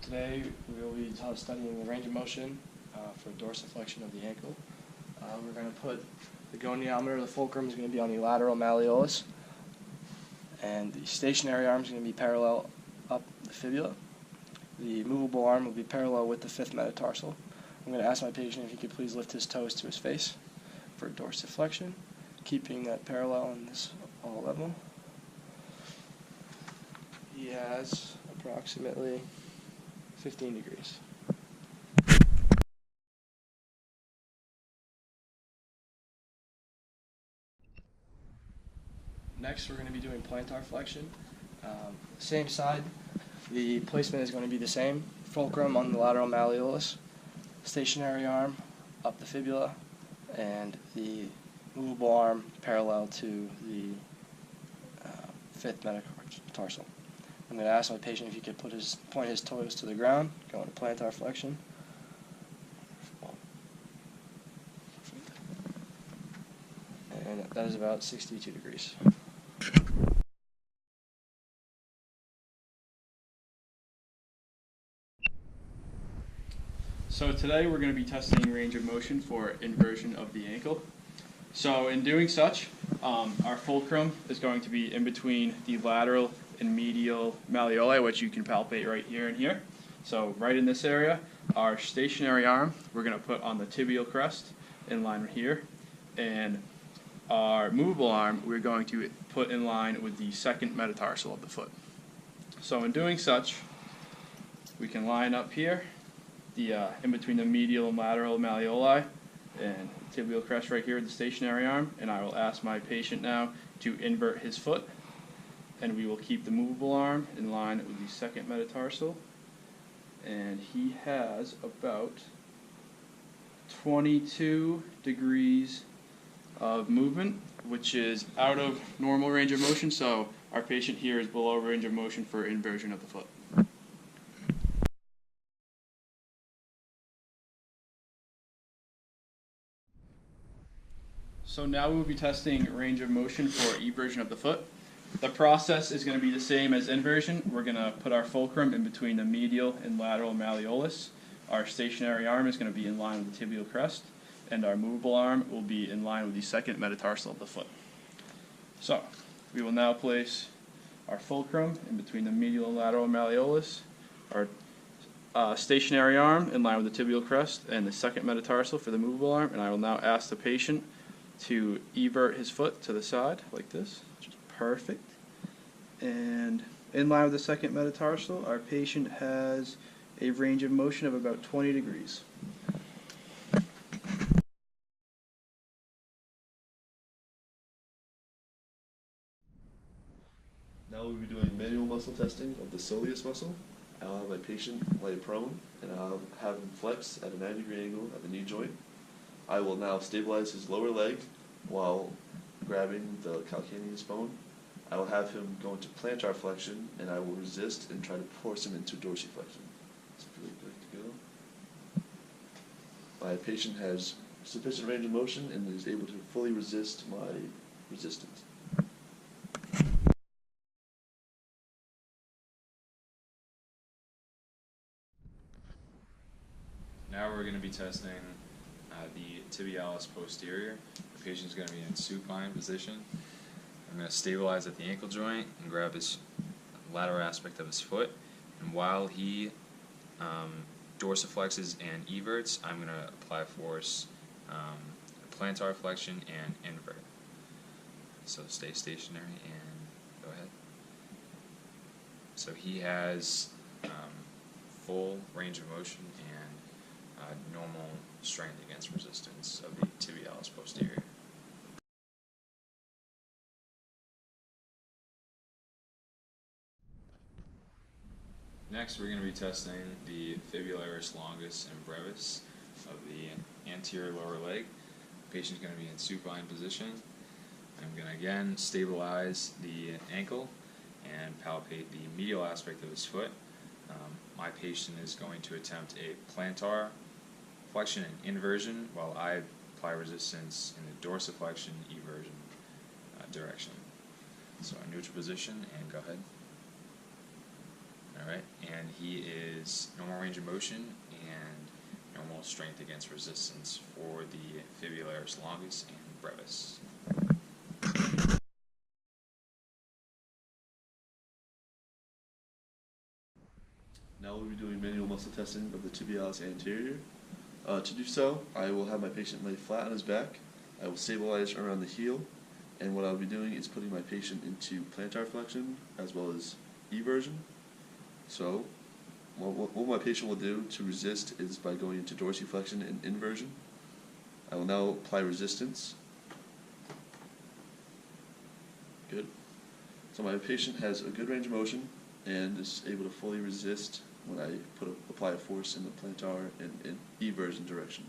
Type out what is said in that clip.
Today we will be studying the range of motion for dorsiflexion of the ankle. We're going to put the goniometer, the fulcrum is going to be on the lateral malleolus, and the stationary arm is going to be parallel up the fibula. The movable arm will be parallel with the fifth metatarsal. I'm going to ask my patient if he could please lift his toes to his face for dorsiflexion, keeping that parallel on this all level. He has approximately 15 degrees. Next, we're going to be doing plantar flexion. Same side. The placement is going to be the same. Fulcrum on the lateral malleolus, stationary arm up the fibula, and the movable arm parallel to the fifth metatarsal. I'm going to ask my patient if he could point his toes to the ground, go into plantar flexion. And that is about 62 degrees. So today we're going to be testing range of motion for inversion of the ankle. So in doing such, our fulcrum is going to be in between the lateral and medial malleoli, which you can palpate right here and here. So right in this area, our stationary arm we're going to put on the tibial crest in line here, and our movable arm we're going to put in line with the second metatarsal of the foot. So in doing such, we can line up here in between the medial and lateral malleoli and tibial crest right here with the stationary arm, and I will ask my patient now to invert his foot, and we will keep the movable arm in line with the second metatarsal, and he has about 22 degrees of movement, which is out of normal range of motion, so our patient here is below range of motion for inversion of the foot. So now we will be testing range of motion for eversion of the foot. The process is going to be the same as inversion. We're going to put our fulcrum in between the medial and lateral malleolus. Our stationary arm is going to be in line with the tibial crest, and our movable arm will be in line with the second metatarsal of the foot. So we will now place our fulcrum in between the medial and lateral malleolus, our stationary arm in line with the tibial crest, and the second metatarsal for the movable arm, and I will now ask the patient to evert his foot to the side like this, which is perfect. And in line with the second metatarsal, our patient has a range of motion of about 20 degrees. Now we'll be doing manual muscle testing of the soleus muscle. I'll have my patient lay prone, and I'll have him flex at a 90-degree angle at the knee joint. I will now stabilize his lower leg while grabbing the calcaneus bone. I will have him go into plantar flexion, and I will resist and try to force him into dorsiflexion. It's really good to go. My patient has sufficient range of motion and is able to fully resist my resistance. Now we're going to be testing the tibialis posterior. The patient's going to be in supine position. I'm going to stabilize at the ankle joint and grab his lateral aspect of his foot. And while he dorsiflexes and everts, I'm going to apply force, plantar flexion and invert. So stay stationary and go ahead. So he has full range of motion and normal strength against resistance of the tibialis posterior. Next, we're going to be testing the fibularis longus and brevis of the anterior lower leg. The patient's going to be in supine position. I'm going to again stabilize the ankle and palpate the medial aspect of his foot. My patient is going to attempt a plantar flexion and inversion while I apply resistance in the dorsiflexion eversion direction. So neutral position, and go ahead. Alright, and he is normal range of motion and normal strength against resistance for the fibularis longus and brevis. Now we'll be doing manual muscle testing of the tibialis anterior. To do so, I will have my patient lay flat on his back. I will stabilize around the heel, and what I'll be doing is putting my patient into plantar flexion as well as eversion. So, what my patient will do to resist is by going into dorsiflexion and inversion. I will now apply resistance. Good. So my patient has a good range of motion and is able to fully resist when I apply a force in the plantar and eversion direction.